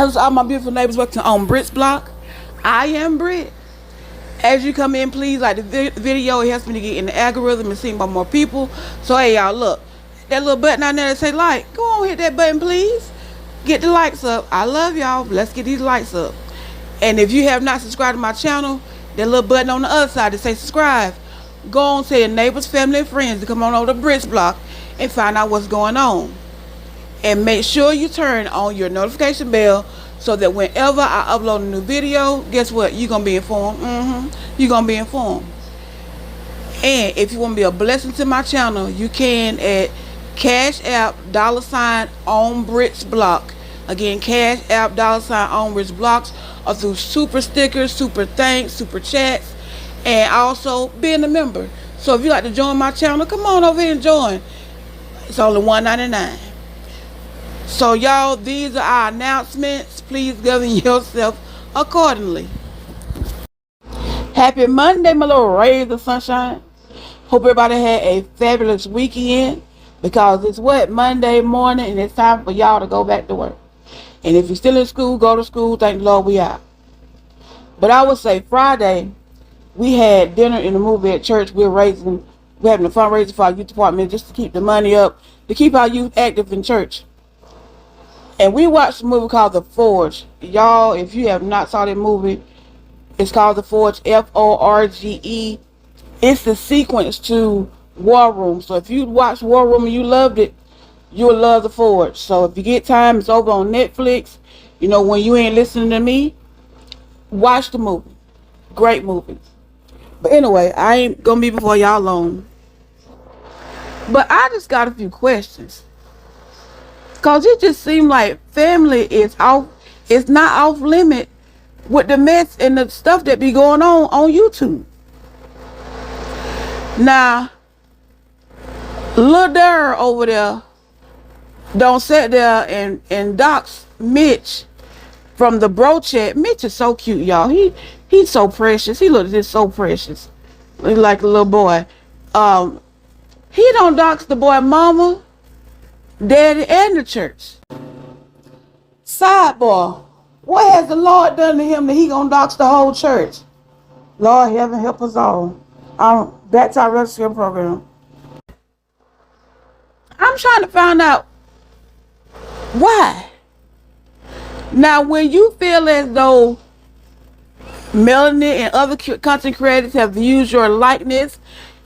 How's all my beautiful neighbors working on Brit's block? I am Brit. As you come in, please like the video. It helps me to get in the algorithm and seen by more people. So hey y'all, look, that little button out there that say like, go on, hit that button please. Get the likes up. I love y'all. Let's get these likes up. And if you have not subscribed to my channel, that little button on the other side that say subscribe, go on to your neighbors, family, and friends to come on over to Brit's block and find out what's going on. And make sure you turn on your notification bell so that whenever I upload a new video, guess what? You're going to be informed. You're going to be informed. And if you want to be a blessing to my channel, you can at Cash App $ on Brit's block. Again, Cash App $ on Brit's blocks, or through super stickers, super thanks, super chats, and also being a member. So if you like to join my channel, come on over here and join. It's only $1.99. So y'all, these are our announcements. Please govern yourself accordingly. Happy Monday, my little rays of sunshine. Hope everybody had a fabulous weekend, because it's what, Monday morning, and it's time for y'all to go back to work. And if you're still in school, go to school. Thank the Lord we out. But I would say Friday, we had dinner in the movie at church. We're having a fundraiser for our youth department just to keep the money up, to keep our youth active in church. And we watched a movie called The Forge. Y'all, if you have not saw that movie, it's called The Forge, Forge. It's the sequence to War Room. So if you watched War Room and you loved it, you'll love The Forge. So if you get time, it's over on Netflix. You know, when you ain't listening to me, watch the movie. Great movie. But anyway, I ain't gonna be before y'all long. But I just got a few questions. Cause it just seemed like family is off, it's not off limit with the mess and the stuff that be going on YouTube. Now, Lil Darryl over there don't sit there and dox Mitch from the bro chat. Mitch is so cute, y'all. He's so precious. He looks just so precious. He's like a little boy. He don't dox the boy mama, daddy, and the church. Sidebar, what has the Lord done to him that he gonna dox the whole church? Lord heaven help us all. Back to our rescue program. I'm trying to find out why. Now, when you feel as though Melanie and other content creators have used your likeness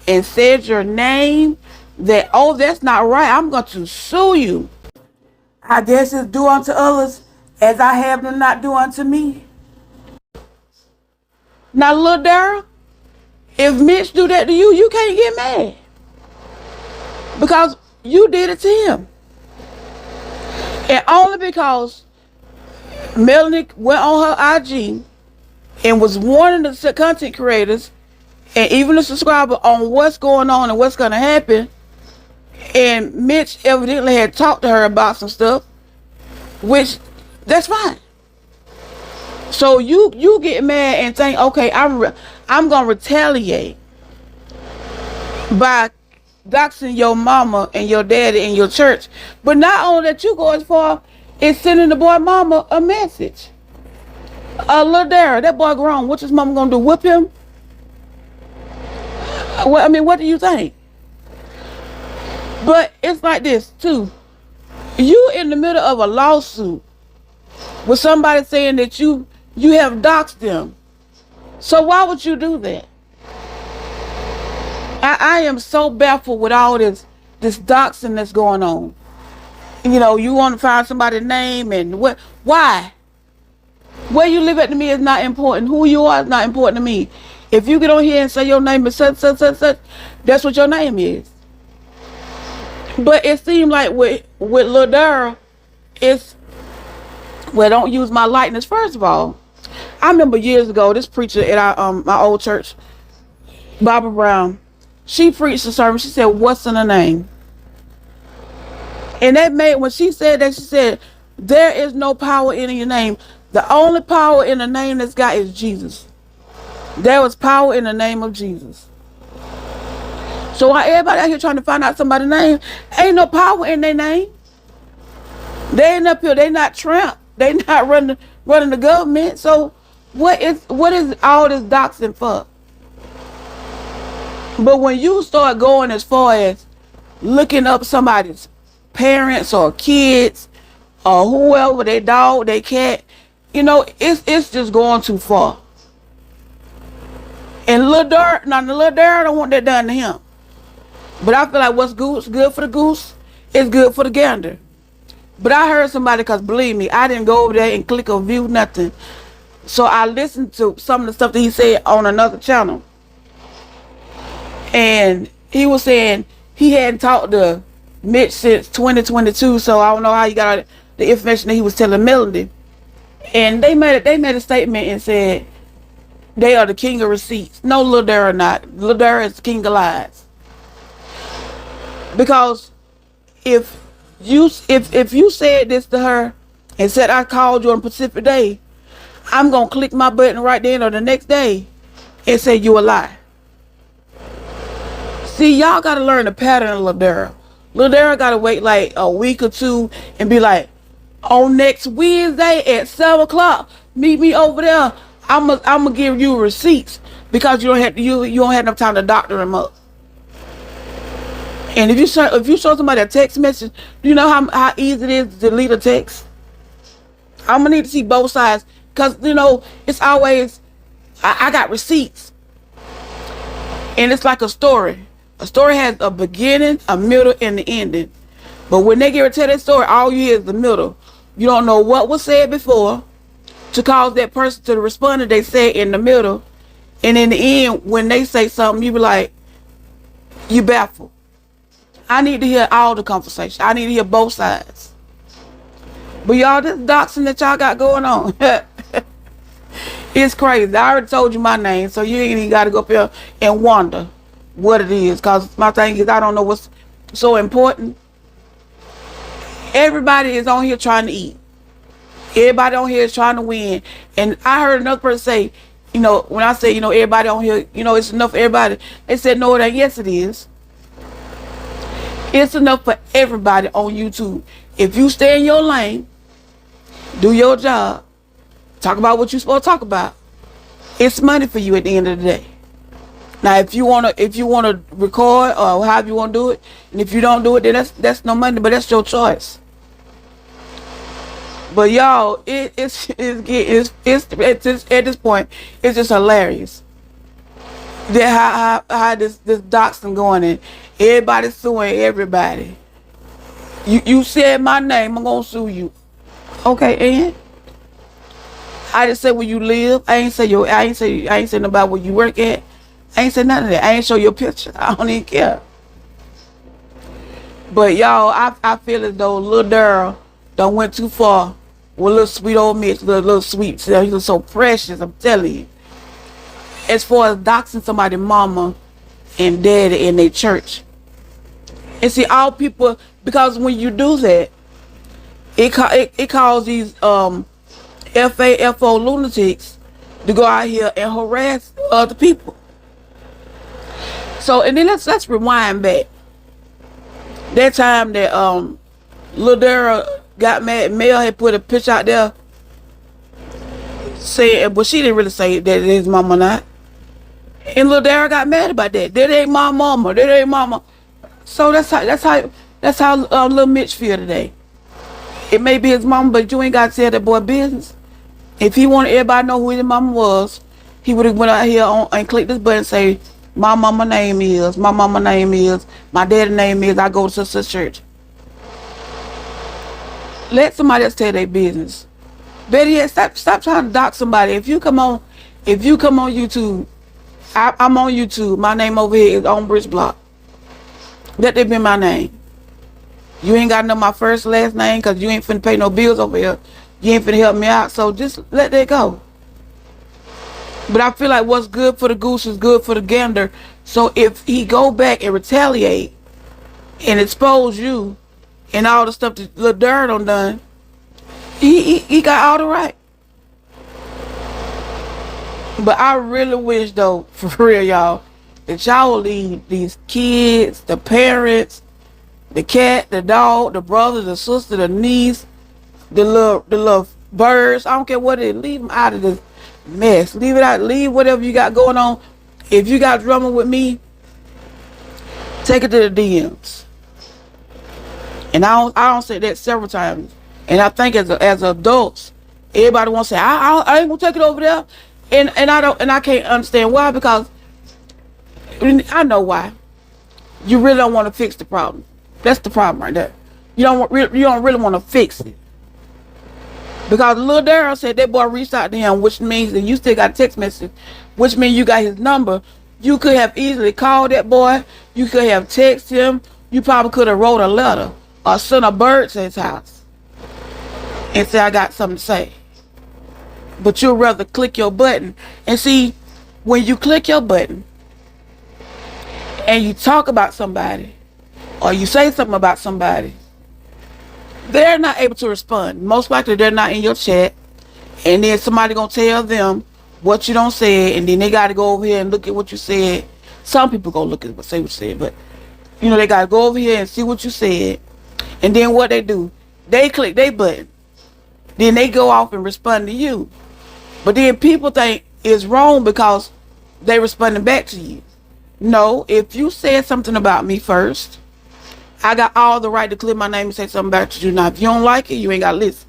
and said your name, that, oh, that's not right, I'm going to sue you. I guess it's do unto others as I have them not do unto me. Now, Lil Darryl, if Mitch do that to you, you can't get mad, because you did it to him. And only because Melanie went on her IG and was warning the content creators and even the subscriber on what's going on and what's going to happen. And Mitch evidently had talked to her about some stuff, which, that's fine. So you get mad and think, okay, I'm gonna retaliate by doxing your mama and your daddy and your church. But not only that, you go as far as sending the boy mama a message. Lil Darryl, that boy grown. What's his mama gonna do? Whip him? Well, I mean, what do you think? But it's like this too. You in the middle of a lawsuit with somebody saying that you have doxed them. So why would you do that? I am so baffled with all this doxing that's going on. You know, you want to find somebody's name and what? Why? Where you live at to me is not important. Who you are is not important to me. If you get on here and say your name is such, that's what your name is. But it seemed like with Lil Darryl, it's, well, don't use my likeness. First of all, I remember years ago, this preacher at our my old church, Barbara Brown, she preached a sermon. She said, "What's in a name?" And that made, when she said that, she said, there is no power in your name. The only power in the name that's got is Jesus. There was power in the name of Jesus. So while everybody out here trying to find out somebody's name, ain't no power in their name. They ain't up here. They not tramp. They not running the government. So what is all this doxing for? But when you start going as far as looking up somebody's parents or kids or whoever, their dog, their cat, you know, it's just going too far. And Lil Darryl don't want that done to him. But I feel like what's good for the goose is good for the gander. But I heard somebody, because believe me, I didn't go over there and click or view nothing. So I listened to some of the stuff that he said on another channel. And he was saying he hadn't talked to Mitch since 2022. So I don't know how he got the information that he was telling Melody. And they made a statement and said they are the king of receipts. No, Lil Darryl not. Lil Darryl is the king of lies. Because if you said this to her and said I called you on Pacific Day, I'm gonna click my button right then or the next day and say you a lie. See, y'all gotta learn the pattern of Lil Darryl. Lil Darryl gotta wait like a week or two and be like, on next Wednesday at 7 o'clock, meet me over there. I'ma give you receipts because you don't have enough time to doctor him up. And if you show somebody a text message, do you know how easy it is to delete a text? I'm gonna need to see both sides, because you know it's always I got receipts, and it's like a story. A story has a beginning, a middle, and the ending. But when they get ready to tell that story, all you hear is the middle. You don't know what was said before to cause that person to respond that they said in the middle, and in the end, when they say something, you be like, you baffled. I need to hear all the conversation. I need to hear both sides. But y'all, this doxing that y'all got going on, it's crazy. I already told you my name, so you ain't even got to go up here and wonder what it is. Because my thing is, I don't know what's so important. Everybody is on here trying to eat. Everybody on here is trying to win. And I heard another person say, you know, when I say, you know, everybody on here, you know, it's enough for everybody. They said, no, it ain't. Yes, it is. It's enough for everybody on YouTube. If you stay in your lane, do your job, talk about what you're supposed to talk about, it's money for you at the end of the day. Now, if you wanna record or however you wanna do it, and if you don't do it, then that's no money, but that's your choice. But y'all, it's at this point, it's just hilarious. That how this doxing going, and everybody's suing everybody. You said my name, I'm gonna sue you. Okay, and I just said where you live. I ain't say nothing about where you work at. I ain't say none of that. I ain't show your picture. I don't even care. But y'all, I feel as though Lil Darryl done went too far with little sweet old Mitch, little sweet. He was so precious, I'm telling you. As far as doxing somebody's mama and daddy in their church. And see, all people, because when you do that, it calls these FAFO lunatics to go out here and harass other people. So, and then let's rewind back. That time that Lil Darryl got mad, Mel had put a picture out there saying, but she didn't really say that his mama not. And Lil Darryl got mad about that. That ain't my mama. That ain't mama. So that's how Lil Mitch feel today. It may be his mama, but you ain't got to tell that boy business. If he wanted everybody to know who his mama was, he would have went out here and clicked this button and say, my mama name is, my mama name is, my daddy name is, I go to such church. Let somebody else tell their business. Better yet, stop trying to dox somebody. If you come on YouTube, I'm on YouTube. My name over here is on Bridge Block. Let that be my name. You ain't got to know my first last name because you ain't finna pay no bills over here. You ain't finna help me out. So just let that go. But I feel like what's good for the goose is good for the gander. So if he go back and retaliate and expose you and all the stuff that Lil Darryl done, he got all the right. But I really wish, though, for real, y'all, that y'all will leave these kids, the parents, the cat, the dog, the brother, the sister, the niece, the little birds. I don't care what it is. Leave them out of this mess. Leave it out. Leave whatever you got going on. If you got drama with me, take it to the DMs. And I don't say that several times. And I think as adults, everybody wants to say, I ain't gonna take it over there. And I can't understand why, because I know why. You really don't want to fix the problem. That's the problem right there. You don't really want to fix it. Because Lil Darryl said that boy reached out to him, which means that you still got a text message, which means you got his number. You could have easily called that boy. You could have texted him. You probably could have wrote a letter or sent a bird to his house and said, I got something to say. But you'll rather click your button. And see, when you click your button and you talk about somebody or you say something about somebody, they're not able to respond. Most likely they're not in your chat. And then somebody gonna tell them what you don't say, and then they gotta go over here and look at what you said. Some people go look at what you said, but you know, they gotta go over here and see what you said. And then what they do, they click their button. Then they go off and respond to you. But then people think it's wrong because they responding back to you. No, if you said something about me first, I got all the right to click my name and say something back to you. Now, if you don't like it, you ain't got to listen.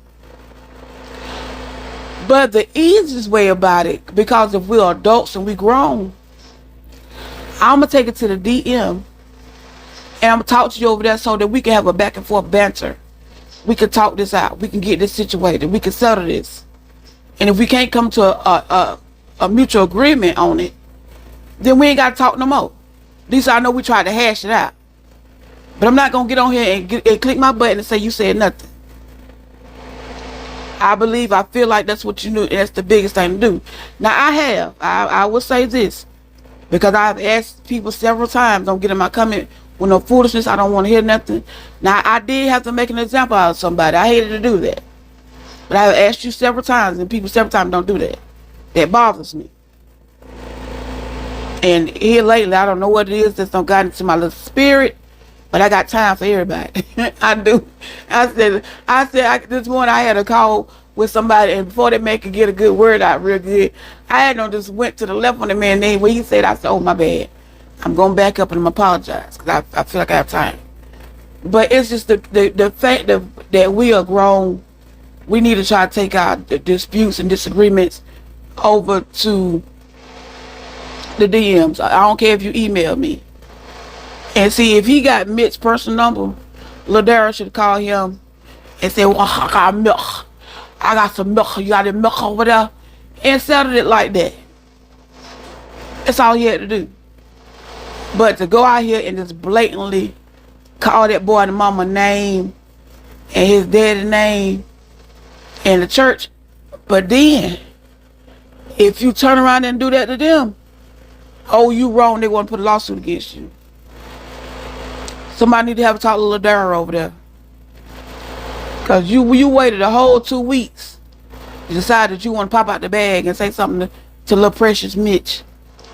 But the easiest way about it, because if we're adults and we grown, I'm going to take it to the DM. And I'm going to talk to you over there so that we can have a back and forth banter. We can talk this out. We can get this situated. We can settle this. And if we can't come to a mutual agreement on it, then we ain't got to talk no more. At least I know we tried to hash it out. But I'm not going to get on here and click my button and say you said nothing. I feel like that's what you knew. And that's the biggest thing to do. Now, I will say this. Because I've asked people several times, don't get in my comment with no foolishness. I don't want to hear nothing. Now, I did have to make an example out of somebody. I hated to do that. But I've asked you several times, and people several times don't do that. That bothers me. And here lately, I don't know what it is that's not got into my little spirit. But I got time for everybody. I do. I said this morning I had a call with somebody, and before that man could get a good word out real good, I had them just went to the left on the man's name where he said, I said, oh, my bad. I'm going back up and I'm apologize because I feel like I have time. But it's just the fact that we are grown. We need to try to take our disputes and disagreements over to the DMs. I don't care if you email me. And see, if he got Mitch's personal number, Lil Darryl should call him and say, well, I got milk. I got some milk. You got any milk over there? And settle it like that. That's all he had to do. But to go out here and just blatantly call that boy and mama name and his daddy name in the church. But then, if you turn around and do that to them, oh, you wrong, they want to put a lawsuit against you. Somebody need to have a talk to Lil Darryl over there. Because you waited a whole 2 weeks to decide that you want to pop out the bag and say something to little precious Mitch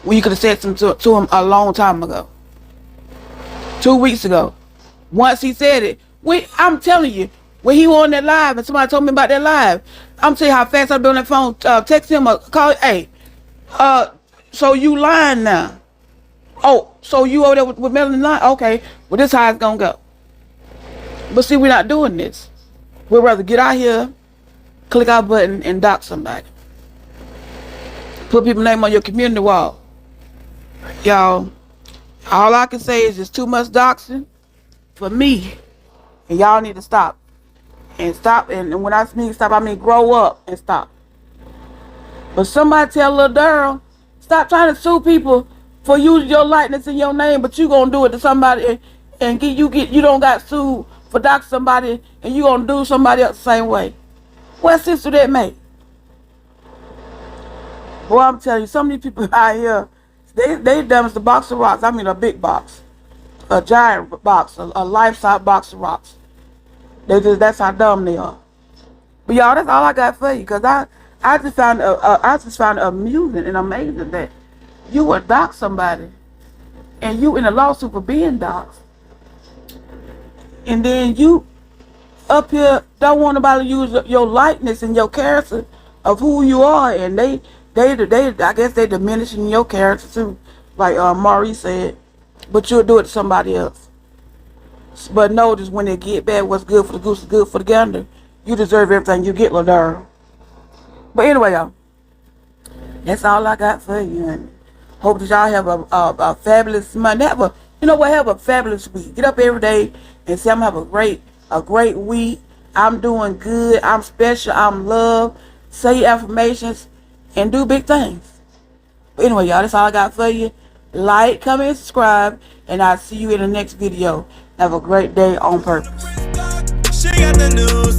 when you could have said something to him a long time ago. 2 weeks ago. Once he said it, I'm telling you, when he was on that live and somebody told me about that live, I'm telling you how fast I've been on that phone, text him or call, hey, so you lying now. Oh, so you over there with Melanie lying? Okay, well this how it's gonna go. But see, we're not doing this. We'd rather get out here, click our button, and dox somebody. Put people's name on your community wall. Y'all, all I can say is it's too much doxing for me. And y'all need to stop. And stop, and when I mean stop, I mean grow up and stop. But somebody tell Lil Darryl, stop trying to sue people for using your likeness in your name, but you gonna do it to somebody and you don't got sued for doxing somebody, and you gonna do somebody else the same way. What sense do that make? Boy, I'm telling you, some of these people out here, they dumb as a box of rocks. I mean a big box, a giant box, a life-size box of rocks. That's how dumb they are. But y'all, that's all I got for you, cause I just found it amusing and amazing that you would dox somebody, and you in a lawsuit for being doxed, and then you up here don't want nobody to use your likeness and your character of who you are, and they I guess they diminishing your character too, like Maurice said. But you'll do it to somebody else. But notice when they get bad, what's good for the goose is good for the gander. You deserve everything you get, Lil Darryl. But anyway, y'all, that's all I got for you. And hope that y'all have a fabulous Monday. Have a fabulous week. Get up every day and say I'm gonna have a great week. I'm doing good. I'm special. I'm loved. Say your affirmations and do big things. But anyway, y'all, that's all I got for you. Like, comment, and subscribe, and I'll see you in the next video. Have a great day on purpose. She got the news.